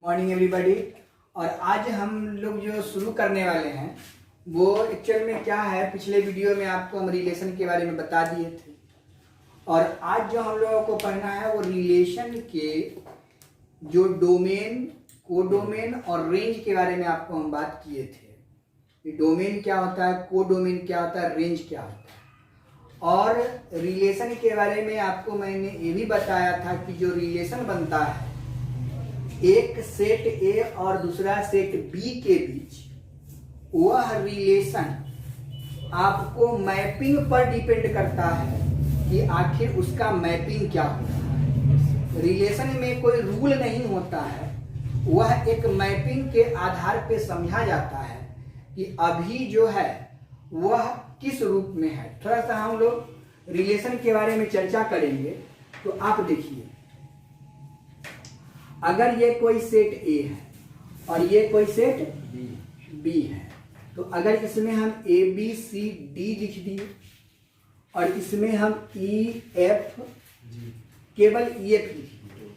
Morning everybody. और आज हम लोग जो शुरू करने वाले हैं वो एक्चुअल में क्या है, पिछले वीडियो में आपको हम रिलेशन के बारे में बता दिए थे और आज जो हम लोगों को पढ़ना है वो रिलेशन के जो डोमेन, कोडोमेन और रेंज के बारे में आपको हम बात किए थे। डोमेन क्या होता है, कोडोमेन क्या होता है, रेंज क्या होता है। और रिलेशन के बारे में आपको मैंने ये भी बताया था कि जो रिलेशन बनता है एक सेट ए और दूसरा सेट बी के बीच, वह रिलेशन आपको मैपिंग पर डिपेंड करता है कि आखिर उसका मैपिंग क्या होता है। रिलेशन में कोई रूल नहीं होता है, वह एक मैपिंग के आधार पे समझा जाता है कि अभी जो है वह किस रूप में है। थोड़ा सा हम लोग रिलेशन के बारे में चर्चा करेंगे। तो आप देखिए, अगर ये कोई सेट ए है और ये कोई सेट बी है, तो अगर इसमें हम ए बी सी डी लिख दिए और इसमें हम ई एफ केवल ई एफ लिख दिए,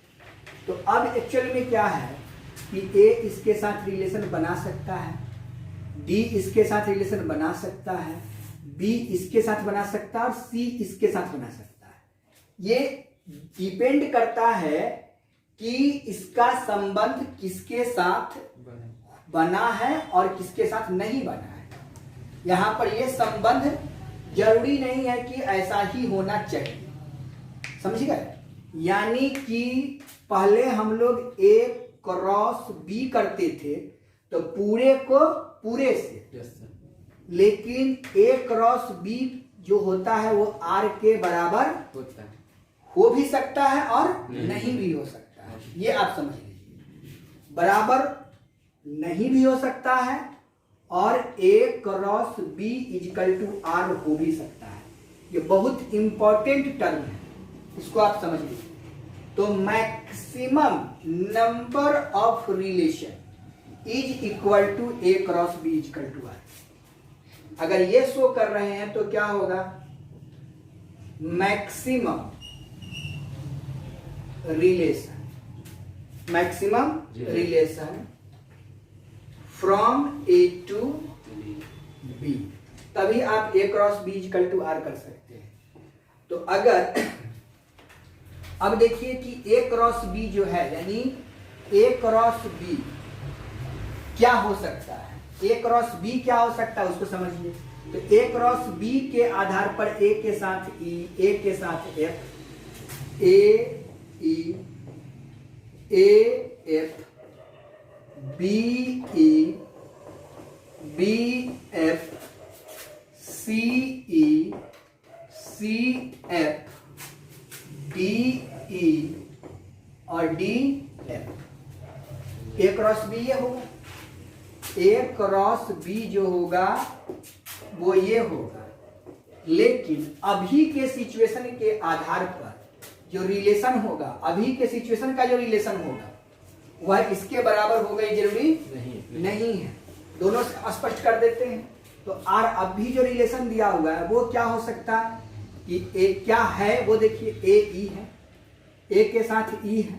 तो अब एक्चुअल में क्या है कि ए इसके साथ रिलेशन बना सकता है, डी इसके साथ रिलेशन बना सकता है, बी इसके साथ बना सकता है और सी इसके साथ बना सकता है। ये डिपेंड करता है कि इसका संबंध किसके साथ बना है और किसके साथ नहीं बना है। यहां पर यह संबंध जरूरी नहीं है कि ऐसा ही होना चाहिए, समझ गए। यानी कि पहले हम लोग ए क्रॉस बी करते थे तो पूरे को पूरे से, लेकिन ए क्रॉस बी जो होता है वो आर के बराबर होता है, हो भी सकता है और नहीं भी हो सकता है। ये आप समझ लीजिए, बराबर नहीं भी हो सकता है और A cross B equal to R हो भी सकता है। ये बहुत इंपॉर्टेंट टर्म है, इसको आप समझ लीजिए। तो maximum number of relation is equal to A cross B equal to R. अगर ये शो कर रहे हैं तो क्या होगा, maximum relation, maximum relation from A to B, तभी आप A cross B equal to R कर सकते हैं। तो अगर अब देखिए कि ए क्रॉस बी जो है, यानी ए क्रॉस बी क्या हो सकता है, ए क्रॉस बी क्या हो सकता है उसको समझिए। तो ए क्रॉस बी के आधार पर ए के साथ ई, ए के साथ F, A E, A F, B E, B F, C E, C F, D E और D F. A cross B ये होगा, ए क्रॉस बी जो होगा वो ये होगा। लेकिन अभी के सिचुएशन के आधार पर जो रिलेशन होगा, अभी के सिचुएशन का जो रिलेशन होगा वह इसके बराबर होगा, ये जरूरी नहीं है। दोनों स्पष्ट कर देते हैं। तो आर अभी जो रिलेशन दिया हुआ है वो क्या हो सकता है कि ए क्या है, वो देखिए ए ई है, ए के साथ ई है,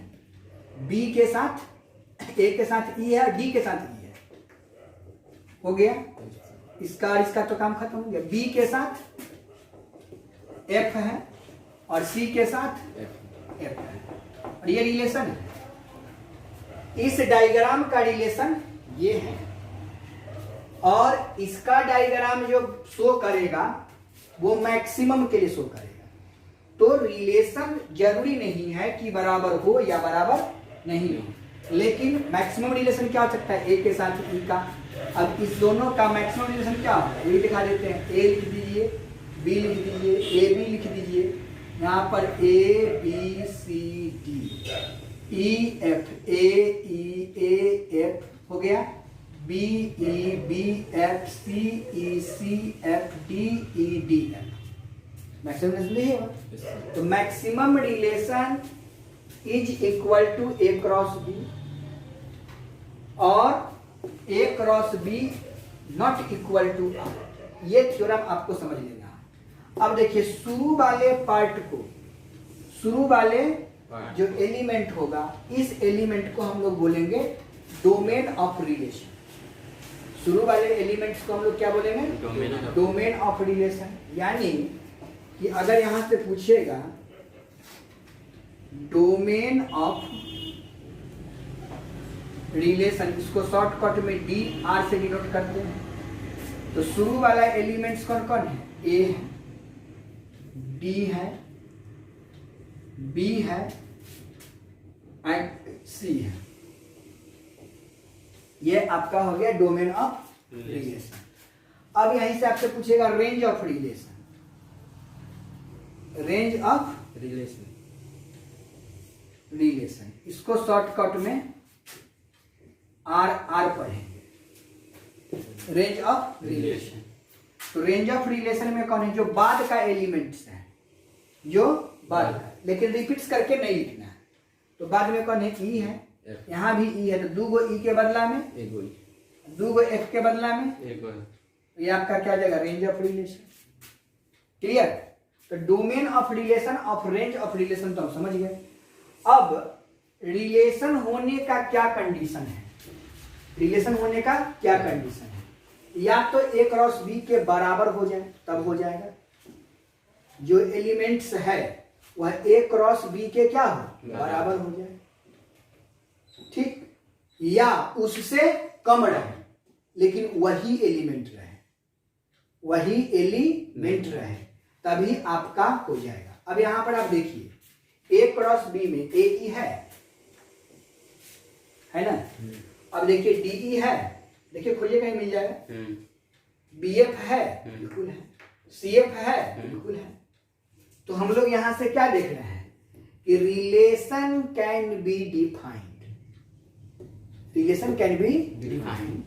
बी के साथ, ए के साथ ई है, डी के साथ ई है, हो गया इसका और इसका तो काम खत्म हो गया। बी के साथ एफ है और सी के साथ एफ है, और ये रिलेशन है। इस डायग्राम का रिलेशन ये है और इसका डायग्राम जो शो करेगा वो मैक्सिमम के लिए शो करेगा। तो रिलेशन जरूरी नहीं है कि बराबर हो या बराबर नहीं हो, लेकिन मैक्सिमम रिलेशन क्या हो सकता है, ए के साथ ई का। अब इस दोनों का मैक्सिमम रिलेशन क्या होगा, ये दिखा देते हैं। ए लिख दीजिए, बी लिख दीजिए, ए बी लिख दीजिए, यहाँ पर A B C D, E F, A F हो गया, B E, B F, C E, C F, D E, D F. Maximum relation है। तो maximum relation is equal to A cross B और A cross B not equal to R. ये theorem आपको समझ लेना। अब देखिए शुरू वाले पार्ट को, शुरू वाले जो एलिमेंट होगा, इस एलिमेंट को हम लोग बोलेंगे डोमेन ऑफ रिलेशन। शुरू वाले एलिमेंट्स को हम लोग क्या बोलेंगे? Domain of relation. यानी कि अगर यहां से पूछेगा डोमेन ऑफ रिलेशन, इसको शॉर्टकट में डी आर से डिनोट करते हैं। तो शुरू वाला एलिमेंट्स कौन कौन है? ए है, डी है, बी है एंड सी है। ये आपका हो गया डोमेन ऑफ रिलेशन। अब यहीं से आपसे पूछेगा range of relation. Range of relation इसको शॉर्टकट में आर आर पढ़ेंगे, रेंज ऑफ रिलेशन। तो रेंज ऑफ रिलेशन में कौन है? जो बाद का एलिमेंट्स है, जो बाद का, लेकिन रिपीट्स करके नहीं लिखना है। तो बाद में कौन है? ई है, यहाँ भी ई है, तो 2 गो ई के बदला में 2 गो एफ के बदला में 1 गो। ये आपका क्या जाएगा? Range of relation. क्लियर? तो domain of relation of range of relation तो हम समझ गए। अब रिलेशन होने का क्या कंडीशन है? रिलेशन होने का क्या कंडीशन है? या तो ए क्रॉस बी के बराबर हो जाए, तब हो जाएगा। जो एलिमेंट्स है वह ए क्रॉस बी के क्या हो? बराबर हो जाए, ठीक। या उससे कम रहे लेकिन वही एलिमेंट रहे, वही एलिमेंट रहे, तभी आपका हो जाएगा। अब यहां पर आप देखिए ए क्रॉस बी में ए ई है ना। अब देखिए डी ई है, देखिए खोलिए कहीं मिल जाएगा। बी एफ है, बिल्कुल है। सी एफ है, बिल्कुल है। तो हम लोग यहां से क्या देख रहे हैं कि relation can be defined, relation can be defined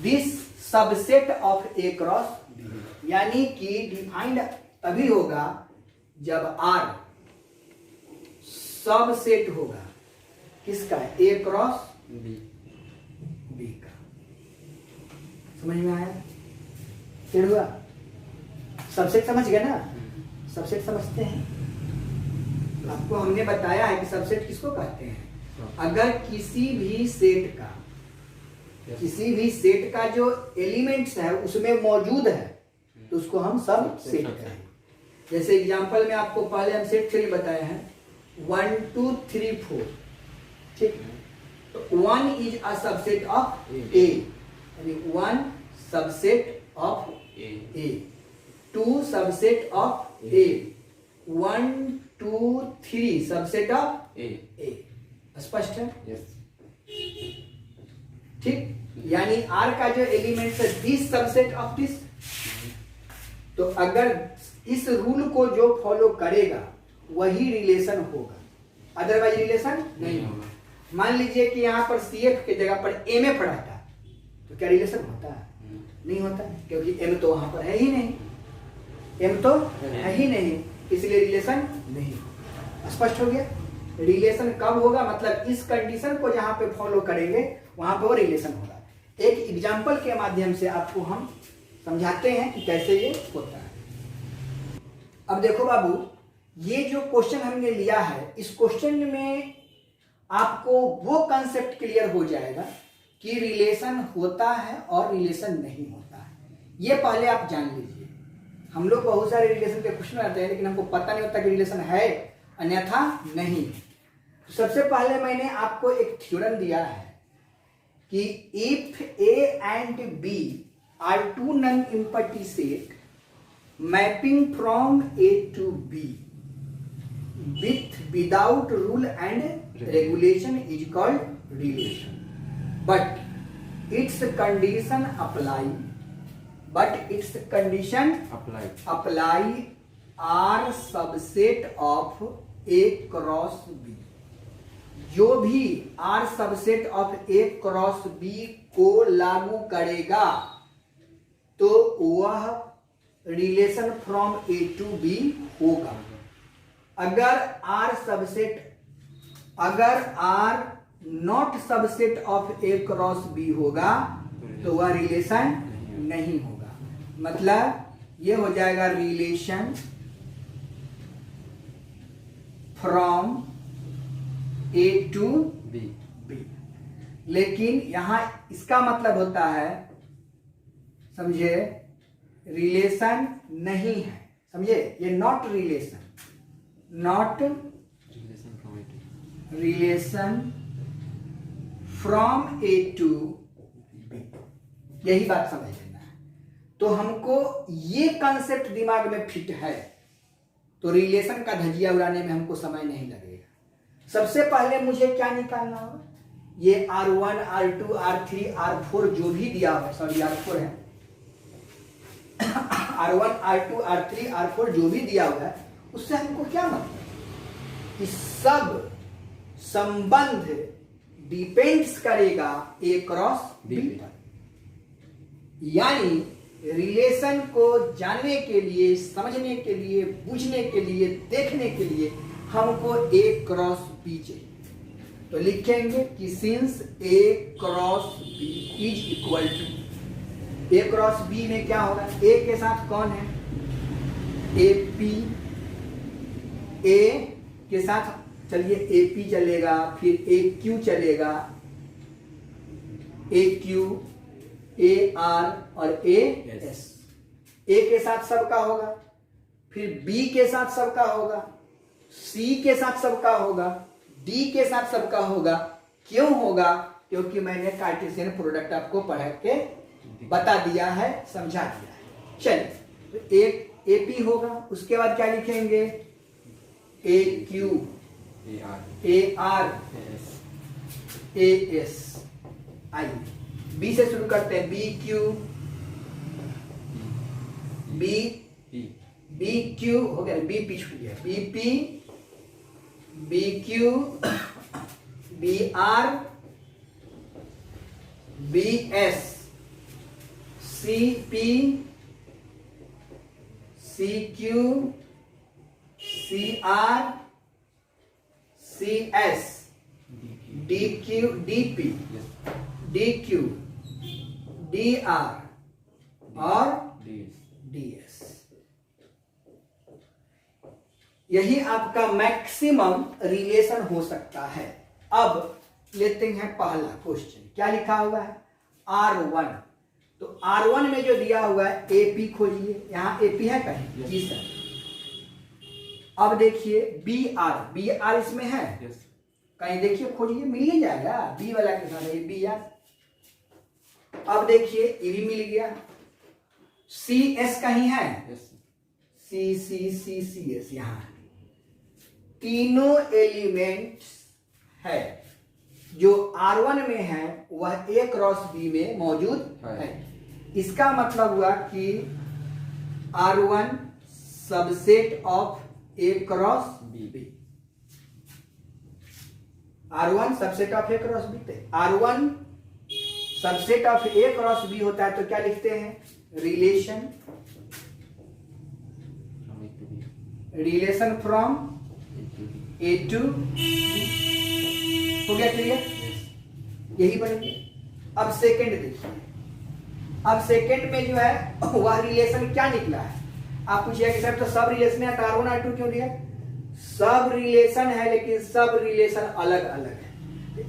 this subset of A cross B. यानी कि डिफाइंड तभी होगा जब आर सबसेट होगा किसका? ए क्रॉस बी का। समझ में आया? क्लियर हुआ? सबसेट समझ गए ना? सबसेट समझते हैं? आपको हमने बताया है कि सबसेट किसको कहते हैं? अगर किसी भी सेट का जो एलिमेंट्स है उसमें मौजूद है तो उसको हम सब सेट कहें। जैसे एग्जांपल में आपको पहले हम सेट थ्योरी बताए हैं, 1 2 3 4, ठीक। तो 1 is a subset of A, यानी 1 subset of A, 2 subset of A, 1 2 3 subset of A. स्पष्ट है? ठीक। यानी आर का जो एलिमेंट है दिस सबसेट ऑफ दिस। तो अगर इस रूल को जो फॉलो करेगा वही रिलेशन होगा, अदरवाइज रिलेशन नहीं होगा। मान लीजिए कि यहाँ पर सी एफ के जगह पर एम एफ रहता तो क्या रिलेशन होता है? नहीं होता, क्योंकि एम तो वहां पर है ही नहीं, एम तो है ही नहीं, इसलिए रिलेशन नहीं होगा। स्पष्ट हो गया? रिलेशन कब होगा? मतलब इस कंडीशन को जहां पे फॉलो करेंगे वहां पे वो रिलेशन होगा। एक एग्जांपल के माध्यम से आपको हम समझाते हैं कि कैसे ये होता है। अब देखो बाबू, ये जो क्वेश्चन हमने लिया है, इस क्वेश्चन में आपको वो कंसेप्ट क्लियर हो जाएगा कि रिलेशन होता है और रिलेशन नहीं होता है। ये पहले आप जान लीजिए। हम लोग बहुत सारे रिलेशन के क्वेश्चन आते हैं लेकिन हमको पता नहीं होता कि रिलेशन है अन्यथा नहीं। तो सबसे पहले मैंने आपको एक थ्योरम दिया है कि if A and B are two non empty set mapping from A to B without rule and regulation is called relation, but its condition apply are subset of A cross B। जो भी R subset of A cross B को लागू करेगा तो वह relation from A to B होगा। अगर R not subset of A cross B होगा तो वह रिलेशन नहीं होगा। मतलब ये हो जाएगा relation from A to B. B. लेकिन यहां इसका मतलब होता है, समझे, रिलेशन नहीं है, समझे, ये not relation, not relation from A to B, यही बात समझ लेना है। तो हमको ये कंसेप्ट दिमाग में फिट है तो रिलेशन का धजिया उड़ाने में हमको समय नहीं लगेगा। सबसे पहले मुझे क्या निकालना होगा, ये R1 R2 R3 R4 जो भी दिया हुआ है, सॉरी R4 है, R1 R2 R3 R4 जो भी दिया हुआ है, उससे हमको क्या मतलब कि सब संबंध डिपेंड्स करेगा ए क्रॉस बी पर। यानी रिलेशन को जानने के लिए, समझने के लिए, बुझने के लिए, देखने के लिए हमको ए क्रॉस बी चाहिए। तो लिखेंगे कि since A cross B is equal to, A cross B में क्या होगा, ए के साथ कौन है, ए पी, ए के साथ चलिए ए पी चलेगा, फिर ए क्यू चलेगा, ए क्यू, ए आर और ए एस। ए के साथ सबका होगा, फिर बी के साथ सबका होगा, सी के साथ सबका होगा, डी के साथ सबका होगा। क्यों होगा, क्योंकि मैंने कार्टेशियन प्रोडक्ट आपको पढ़ा के बता दिया है, समझा दिया है। चलिए, एक ए पी होगा, उसके बाद क्या लिखेंगे, A Q, A R, A S. आइए बी से शुरू करते हैं, बी क्यू, बी क्यू हो गया, बी पी छूट गया, B P, B Q, B R, B S, C P, C Q, C R, C S, D Q, D P, D Q, D R और D S. यही आपका maximum relation हो सकता है। अब लेते हैं पहला क्वेश्चन, क्या लिखा हुआ है, R1। तो R1 में जो दिया हुआ है AP खोजिए, यहां AP है कहीं, जी सर। अब देखिए BR इसमें है, कहीं देखिए खोजिए, मिल ही जाएगा, बी वाला के साथ है BR। अब देखिए ये भी मिल गया, CS कहीं है, CS यहां तीनों एलिमेंट्स है जो R1 में है, वह A क्रॉस B में मौजूद है। इसका मतलब हुआ कि R1 subset of A cross B, R1 subset of A cross B। R1 subset of A cross B होता है तो क्या लिखते हैं, relation from A to B। हो गया क्लियर, यही पढ़ेंगे। अब सेकंड देखिए, अब सेकंड में जो है वह रिलेशन क्या निकला है। आप पूछिए कि सर तो सब रिलेशन है, R1 R2 क्यों दिया, सब रिलेशन है लेकिन सब रिलेशन अलग अलग है।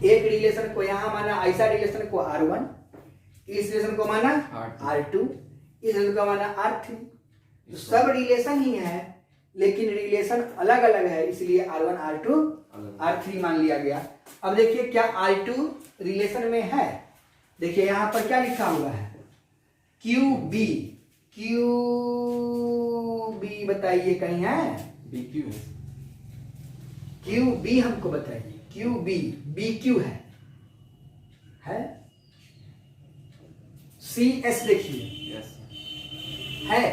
एक रिलेशन को यहां माना, ऐसा रिलेशन को R1, इस रिलेशन को माना R2, इस रिलेशन को माना R3। तो सब रिलेशन ही है लेकिन रिलेशन अलग अलग है, इसलिए R1 R2 R3 मान लिया गया। अब देखिए क्या R2 रिलेशन में है, देखिए यहां पर क्या लिखा हुआ है, QB, QB बताइए कहीं है, QB हमको बताइए, QB, BQ है CS देखिए है,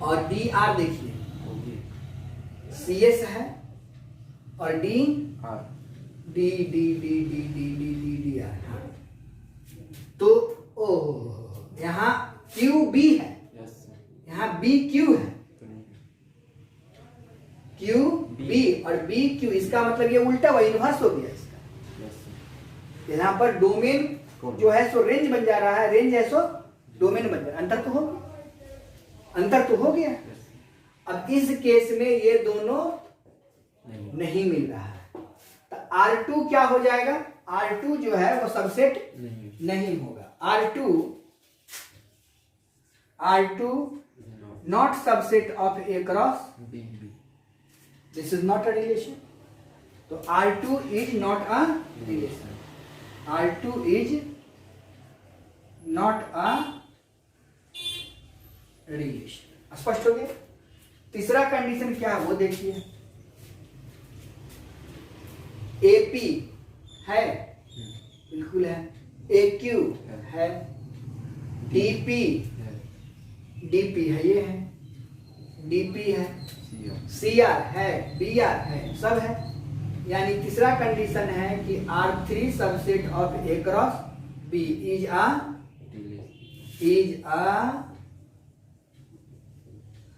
और DR देखिए CS है, और D R। तो यहां QB है, यहां BQ है, QB और BQ, इसका मतलब ये उल्टा हुआ, इनवर्स हो गया इसका। यहां पर डोमेन जो है सो रेंज बन जा रहा है, रेंज है सो डोमेन बन जा रहा है, अंतर तो हो गया। अब इस केस में ये दोनों नहीं मिल रहा है। तो R2 क्या हो जाएगा? R2 जो है वो सबसेट नहीं होगा। R2 not subset of A cross B. This is not a relation. तो R2 is not a relation. R2 is not a relation. स्पष्ट हो गया? तीसरा कंडीशन क्या है वो देखिए। AP है, बिल्कुल है। AQ है, DP है, ये है, DP है, CR है, BR है, सब है। यानी तीसरा कंडीशन है कि R3 subset of A cross B is a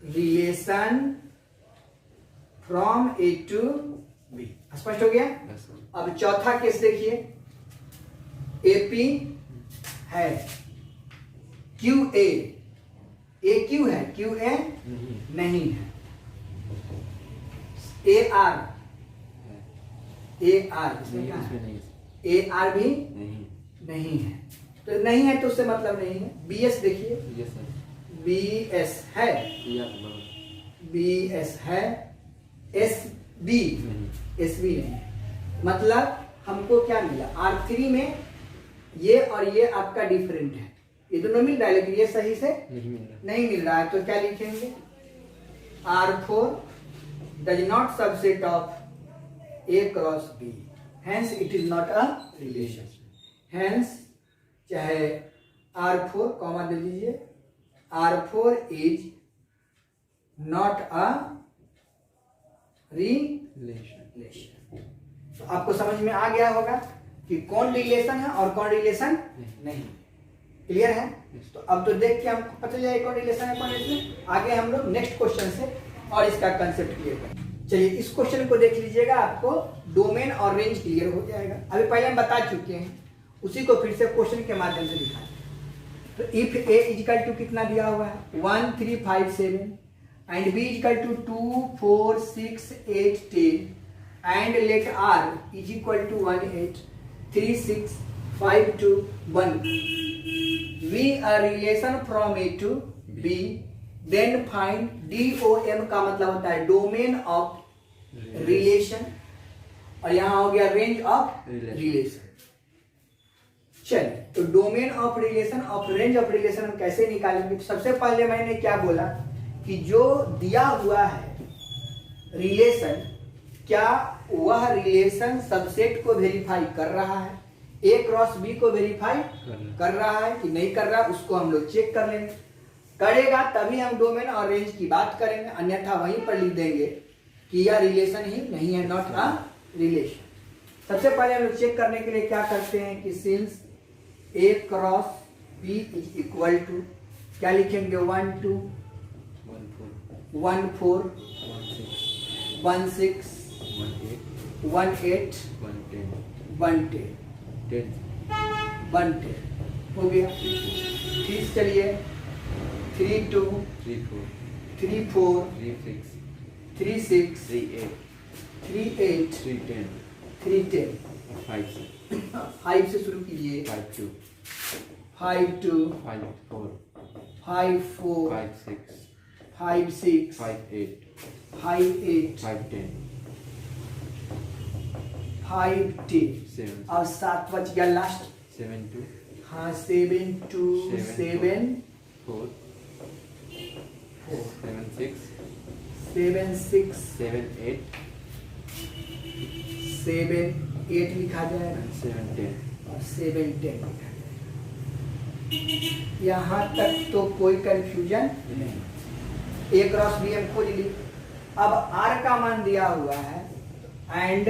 relation from A to B। स्पष्ट हो गया? अब चौथा केस देखिए। AP है, QA, AQ है, QA नहीं है, AR इसमें क्या है? AR भी नहीं है। तो नहीं है तो उससे मतलब नहीं है। BS देखिए, BS है, SB नहीं है। मतलब हमको क्या मिला? R3 में ये और ये आपका डिफरेंट है, ये दोनों मिल रहा है, लेकिन ये सही से नहीं मिल रहा है। तो क्या लिखेंगे? R4 does not subset of A cross B, hence it is not a relation. Hence चाहे R4 कॉमा दे दीजिए, R4 is not a relation. तो आपको समझ में आ गया होगा कि कौन रिलेशन है और कौन रिलेशन नहीं। क्लियर है? तो अब तो देख के हमको पता चला कौन रिलेशन है कौन रिलेशन। आगे हम लोग नेक्स्ट क्वेश्चन से और इसका कंसेप्ट क्लियर करें। चलिए इस क्वेश्चन को देख लीजिएगा, आपको डोमेन और रेंज क्लियर हो जाएगा। अभी पहले हम बता चुके हैं, उसी को फिर से क्वेश्चन के माध्यम से दिखाएं। तो इफ A इक्वल टू कितना दिया हुआ है? 1 3 5 7 and B equal to 2 4 6 8 10 and let R is equal to 1 8 3 6 5 2 1, be a relation from A to B, then find DOM का मतलब होता है डोमेन ऑफ रिलेशन, और यहां हो गया रेंज ऑफ रिलेशन। चलिए, तो domain of relation of range of relation हम कैसे निकालेंगे? तो सबसे पहले मैंने क्या बोला कि जो दिया हुआ है रिलेशन, क्या वह रिलेशन सबसेट को वेरीफाई कर रहा है, A क्रॉस B को वेरीफाई कर रहा है कि नहीं कर रहा, उसको हम लोग चेक कर लेंगे। करेगा तभी हम डोमेन और रेंज की बात करेंगे, अन्यथा वहीं पर लिख देंगे कि यह रिलेशन ही नहीं है, नॉट अ रिलेशन। सबसे पहले हम लोग चेक करने के लिए क्या करते हैं कि since A cross B is equal to क्या लिखेंगे? 1 2 1 4 1 6 1 8 1 10 हो गया। ठीक, चलिए 3 2 3 4 3 6 3 8 3 10 5 से शुरू कीजिए। 5 2 5 2 5 4 5 6 5 6 5 8 5 10 अब 7 बच गया लास्ट। 7 2 हाँ 7 2 7 4 7 6 7 8 7 8 लिखा जाएगा, 7 10 और 7 10 लिखा जाएगा। यहाँ तक तो कोई कंफ्यूजन नहीं। A क्रॉस B हम खोज ली। अब R का मान दिया हुआ है and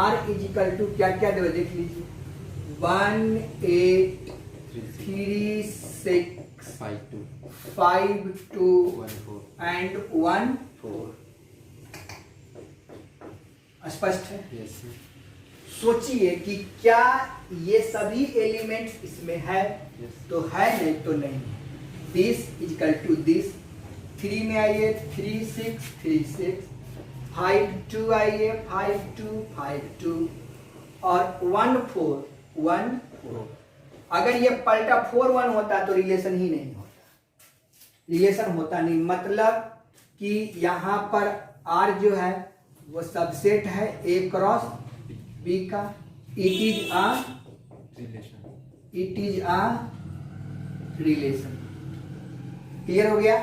R is equal to क्या क्या देगा देख लीजिए। 1 8 3 6 5 2 एंड 1 4। स्पष्ट है? yes, सोचिए कि क्या ये सभी एलिमेंट्स इसमें है? yes. तो है, नहीं तो नहीं। This equal to this. 3 में आइए 3 6 3 6 5 2 आइए 5 2 5 2 और 1 4 1 4। अगर ये पलटा 4 1 होता तो रिलेशन ही नहीं होता, रिलेशन होता नहीं। मतलब कि यहाँ पर R जो है वो सबसेट है A क्रॉस B का। It is a relation. Clear हो गया?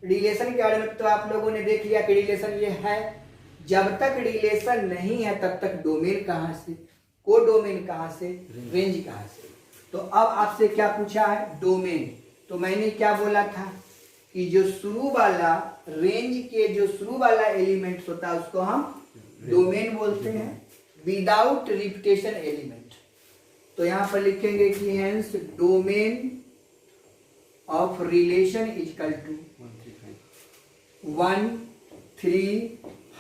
रिलेशन के बारे में तो आप लोगों ने देख लिया कि रिलेशन ये है। जब तक रिलेशन नहीं है तब तक डोमेन कहाँ से, कोडोमेन कहाँ से, रेंज कहाँ से। तो अब आपसे क्या पूछा है? डोमेन। तो मैंने क्या बोला था कि जो शुरू वाला रेंज के जो शुरू वाला एलिमेंट्स होता है उसको हम डोमेन बोलते हैं, विदाउट रिपीटेशन एलिमेंट। तो यहां पर लिखेंगे कि hence domain of relation is equal to 1 3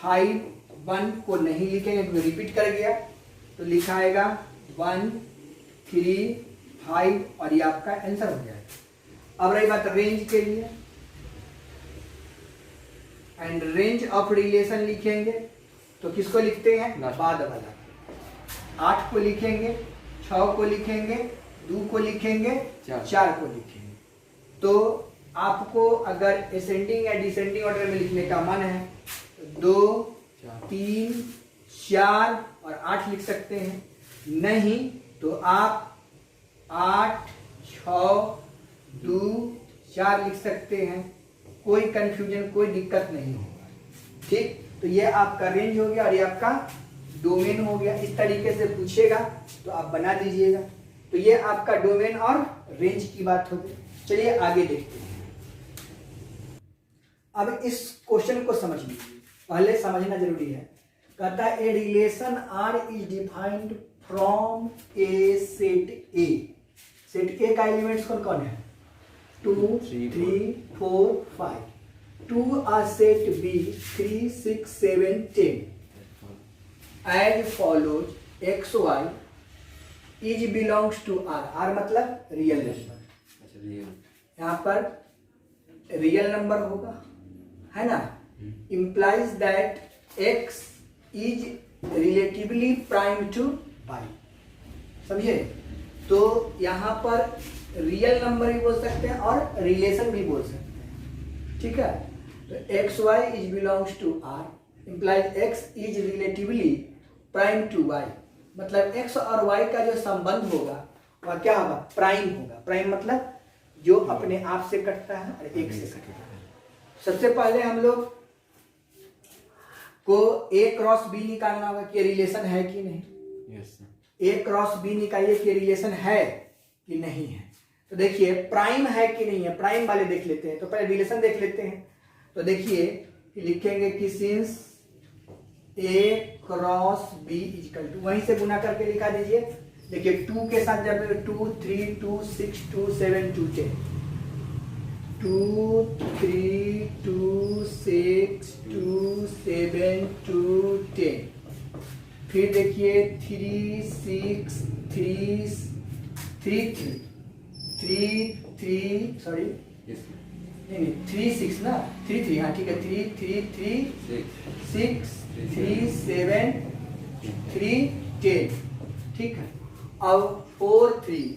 5 1 को नहीं लिखेंगे तो रिपीट कर गया, तो लिखाएगा 1 3 5 और ये आपका आंसर हो जाएगा। अब रही बात रेंज के लिए, एंड रेंज ऑफ रिलेशन लिखेंगे तो किसको लिखते हैं? बाद वाला। 8 को लिखेंगे, 6 को लिखेंगे, 2 को लिखेंगे, 4 को लिखेंगे। तो आपको अगर असेंडिंग या डिसेंडिंग ऑर्डर में लिखने का मन है तो 2 3 4 और 8 लिख सकते हैं, नहीं तो आप 8 6 2 4 लिख सकते हैं। कोई कंफ्यूजन, कोई दिक्कत नहीं होगा। ठीक, तो ये आपका रेंज हो गया और ये आपका डोमेन हो गया। इस तरीके से पूछेगा तो आप बना दीजिएगा। तो ये आपका डोमेन और रेंज की बात हो गई। चलिए आगे देखते हैं। अब इस क्वेश्चन को समझ लीजिए, पहले समझना जरूरी है। कहता है a relation R is defined from a set A. Set A का एलिमेंट्स कौन कौन है? 2 3 4 5। To a set B 3 6 7 10 as follows X Y is belongs to R. R मतलब रियल नंबर। यहाँ पर रियल नंबर होगा, है ना? implies that x is relatively prime to y। समझे? तो यहाँ पर रियल नंबर भी बोल सकते हैं और रिलेशन भी बोल सकते हैं। ठीक है, तो X Y is belongs to R implies x is relatively prime to y। मतलब x और y का जो संबंध होगा वह क्या होगा? प्राइम होगा। प्राइम मतलब जो अपने आप से कटता है और एक से कटता है। सबसे पहले हम लोग को a क्रॉस b निकालना होगा कि रिलेशन है कि नहीं। a क्रॉस b निकालिए कि रिलेशन है कि नहीं है। तो देखिए प्राइम है कि नहीं है, प्राइम वाले देख लेते हैं। तो पहले रिलेशन देख लेते हैं। तो देखिए लिखेंगे कि since a cross b equal to, वहीं से गुना करके लिखा दीजिए। देखिए 2 के साथ जब 2 3 2 6 2 7 2 10 2 3 2 6 2 7 2 10। फिर देखिए 3 6 3 3 3 3 सॉरी नहीं 3 6 ना 3 3, हाँ ठीक है 3 3 3 6 3 7 3 10। ठीक है, अब 4 3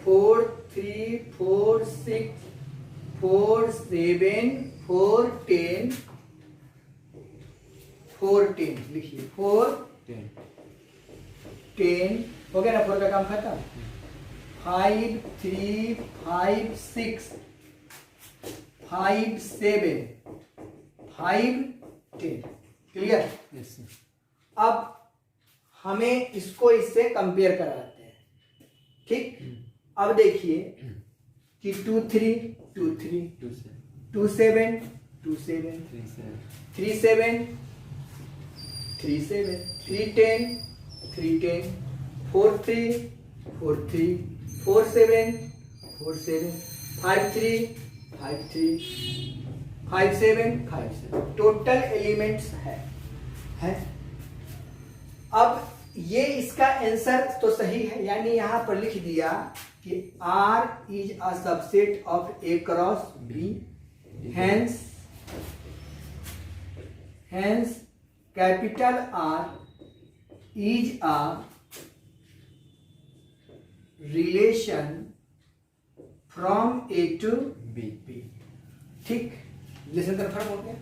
4 3 4 6 4 7 4 10 4 10 लिखिए 4 10 हो गया ना? 4 का काम खत्म। 5 3 5 6 5 7 5 10। क्लियर? अब हमें इसको इससे कंपेयर कराते हैं। ठीक, अब देखिए कि 2 3 2 3 2 7 2 7 3 7 3 7 3 10 3 10 4 3 4 3 4 7 4 7 5 3 5 3 5 7 5 7 टोटल एलिमेंट्स है। अब ये इसका आंसर तो सही है, यानी यहां पर लिख दिया कि R is a subset of A cross B, Hence, capital R is a relation from A to B. ठीक, रिलेशन कन्फर्म हो गया।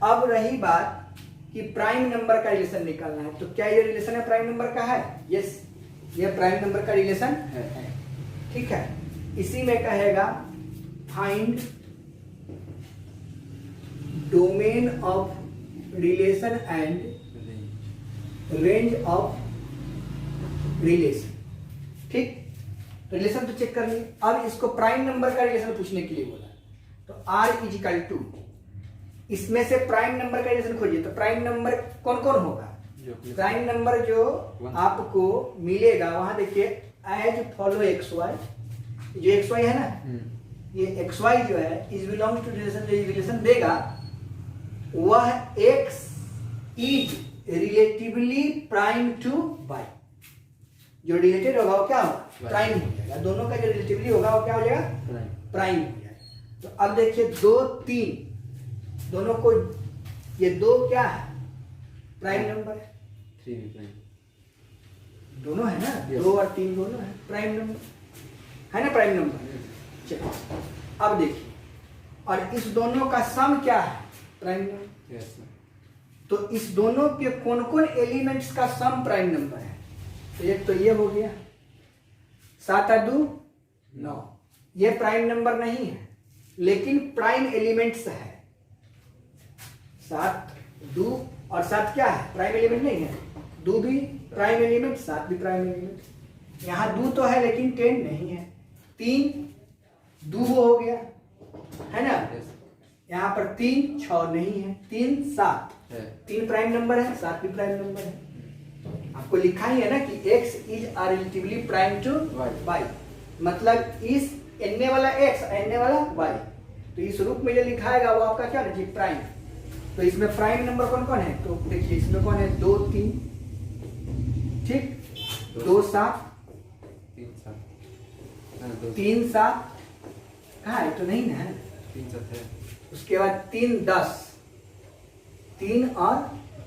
अब रही बात कि प्राइम नंबर का रिलेशन निकालना है, तो क्या ये रिलेशन है प्राइम नंबर का है? यस, ये प्राइम नंबर का रिलेशन है। ठीक है, इसी में कहेगा find domain of relation and range of relation. ठीक, रिलेशन तो चेक कर लिए। अब इसको प्राइम नंबर का रिलेशन पूछने के लिए बोला, तो R इजिकल टू, इसमें से प्राइम नंबर का रिलेशन खोजिए। तो प्राइम नंबर कौन कौन होगा? प्राइम नंबर जो आपको मिलेगा वहां देखिए, एज फॉलो एक्स वाई, जो एक्स वाई है ना, ये एक्स वाई जो है इज बिलोंग्स टू रिलेशन, जो रिलेशन देगा वह X is relatively prime to Y. जो रिलेटेड होगा वो क्या होगा? प्राइम हो जाएगा। दोनों का जो रिलेटिवली होगा वो क्या हो जाएगा? प्राइम हो जाएगा। तो अब देखिए 2 3 दोनों को, ये 2 क्या है? प्राइम नंबर है। 3 भी प्राइम, दोनों है ना, 2 और 3 दोनों है प्राइम नंबर, है ना प्राइम नंबर। चलो अब देखिए, और इस दोनों का सम क्या है? Prime number. यस। तो इस दोनों के कौन कौन एलिमेंट्स का सम प्राइम नंबर है? तो एक तो ये हो गया 7 और 2 9, ये प्राइम नंबर नहीं है लेकिन प्राइम एलिमेंट्स है। 7 2 और 7 क्या है? प्राइम एलिमेंट नहीं है। 2 भी प्राइम एलिमेंट, 7 भी प्राइम एलिमेंट। यहाँ 2 तो है लेकिन 10 नहीं है। 3 2 हो गया, है ना। यहाँ पर 3 6 नहीं है, 3 7, 3 प्राइम नंबर है, 7 भी प्राइम नंबर है। आपको लिखा ही है ना कि x is relatively prime to y, मतलब इस n वाला x n वाला y, तो इस रूप में जो लिखाएगा वो आपका क्या है? प्राइम। तो इसमें प्राइम नंबर कौन कौन है? तो देखिए इसमें कौन है? 2 3, ठीक, 2 7 3 7, कहाँ है? तो नहीं ना, 3 7 है। उसके बाद 3 10, 3 और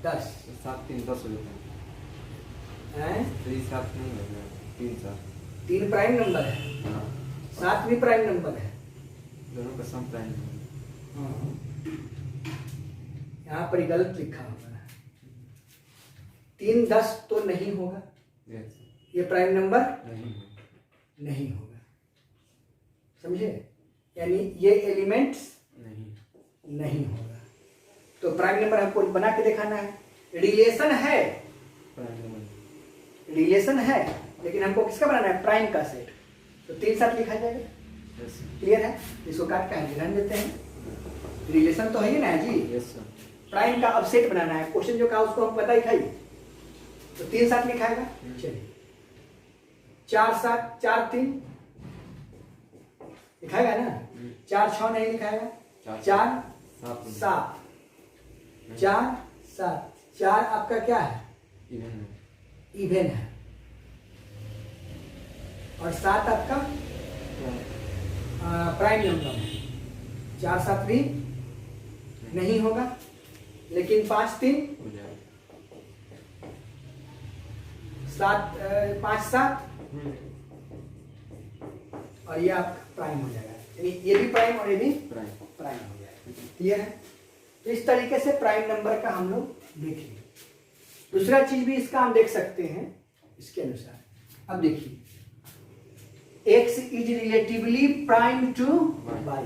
10, 7 3 10 हो जाता है। 3 7 नहीं होगा, 3 7। 3 प्राइम नंबर है, 7 भी प्राइम नंबर है, दोनों का सम प्राइम है। यहाँ पर गलत लिखा होगा, 3 10 तो नहीं होगा, ये प्राइम नंबर नहीं होगा, समझे? यानी ये एलिमेंट्स नहीं होगा। तो प्राइम नंबर हमको बना के दिखाना है। रिलेशन है, रिलेशन है, लेकिन हमको किसका बनाना है? प्राइम का सेट। तो 3 7 लिखा जाएगा। क्लियर है? इसको काट के ध्यान देते हैं। रिलेशन तो है ही ना जी। प्राइम का अब सेट बनाना है। क्वेश्चन जो कहा उसको हम पता ही था। तो 3 7 लिखाएगा। चलिए 4 7 4 3 लिखाएगा ना। 4 6 नहीं लिखाएगा। 4 7 4 7, 4 आपका क्या है? इवन है। और 7 आपका प्राइम नंबर है। 4 7 भी नहीं होगा, लेकिन 5 3 7 5 7 और ये आपका प्राइम हो जाएगा। यानी ये भी प्राइम और ये भी प्राइम हो जाएगा। क्लियर है? तो इस तरीके से प्राइम नंबर का हम लोग देखेंगे। दूसरा चीज भी इसका हम देख सकते हैं इसके अनुसार। अब देखिए, x is relatively prime to y,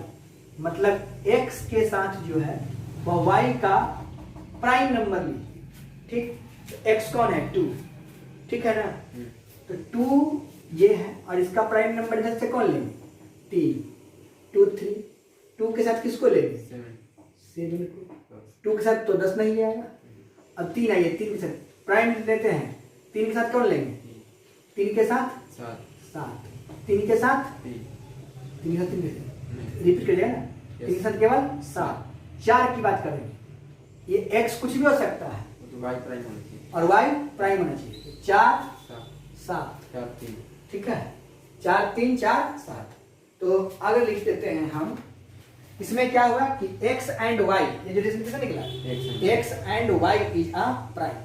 मतलब x के साथ जो है वह y का प्राइम नंबर लीजिए। ठीक, तो x कौन है? 2, ठीक है ना। तो 2 ये है और इसका प्राइम नंबर इधर से कौन लेंगे? 3 2 3, 2 के साथ किसको लेंगे? 7 को। 2 के साथ तो 10 नहीं आएगा। अब 3 आइए, 3 के साथ प्राइम लेते हैं। 3 के साथ कौन लेंगे? 3 के साथ 7, 3 के साथ 3 के साथ रिपीट कर ना। 3 के साथ केवल 7, 4 की बात करेंगे। ये x कुछ भी हो सकता है तो y प्राइम होना चाहिए और y प्राइम होना चाहिए। 4 7, 4 3, ठीक है। 4 3 4 7। तो आगे लिख देते हैं हम इसमें क्या हुआ कि x एंड y, ये जो रिलेशन कैसे निकला, x and y is a prime,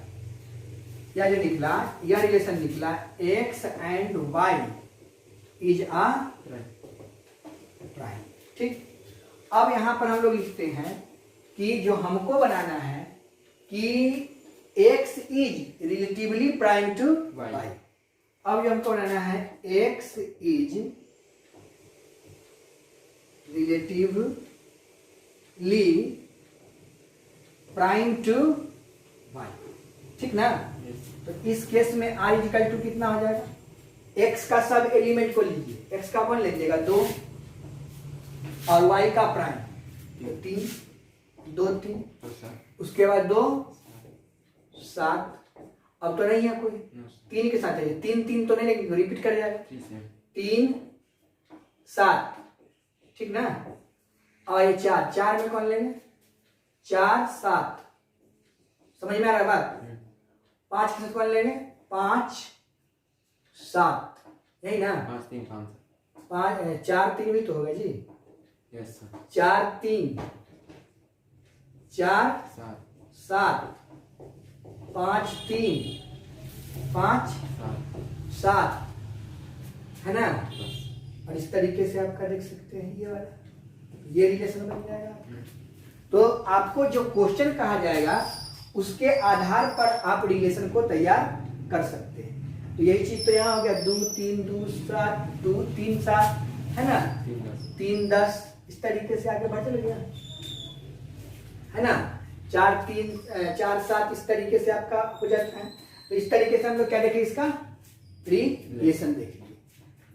या जो निकला यह रिलेशन निकला x and y is a prime. ठीक, अब यहां पर हम लोग लिखते हैं कि जो हमको बनाना है कि x is relatively prime to y। अब जो हमको बनाना है x is relatively prime to y, ठीक ना। तो इस केस में r इक्वल टू कितना हो जाएगा, x का सब एलिमेंट को लीजिए, x का 1 ले लीजिएगा 2 और y का प्राइम तो 3 2 3, उसके बाद 2 7, अब तो नहीं है कोई, 3 के साथ है 3 3 तो नहीं लेकिन रिपीट कर जाएगा 3 7, ठीक ना। और ये 4 में कौन लेंगे 4 7, समझ में आ रहा है बात। 5 के साथ कौन लेंगे 5 7, यही ना, 5 4 3 भी तो होगा जी, 4 3 4 7 5 3 5 7, है ना। और इस तरीके से आपका देख सकते हैं ये वाला, ये रिलेशन बन जाएगा। तो आपको जो क्वेश्चन कहा जाएगा उसके आधार पर आप रिलेशन को तैयार कर सकते हैं। तो यही चीज तो यहाँ हो गया 2 3 2 7 2 3 7, है ना, 3 10, इस तरीके से आगे बढ़ चलेगा, है ना। 4 3 4 7 इस तरीके से आपका हो जाता है। तो इस तरीके से हम लोग क्या देखेंगे, इसका रिलेशन देखेंगे।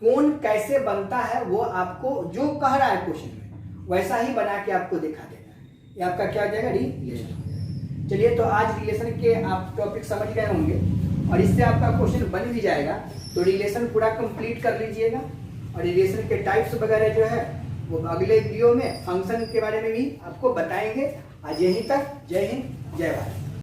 कौन कैसे बनता है वो आपको जो कह रहा है क्वेश्चन में वैसा ही बना के आपको दिखा देना है, ये आपका क्या हो जाएगा, रिलेशन हो जाएगा। चलिए, तो आज रिलेशन के आप टॉपिक समझ गए होंगे और इससे आपका क्वेश्चन बन भी जाएगा। तो रिलेशन पूरा कंप्लीट कर लीजिएगा और रिलेशन के टाइप्स वगैरह जो है वो अगले वीडियो में फंक्शन के बारे में भी आपको बताएंगे। आज यहीं तक, जय हिंद जय भारत।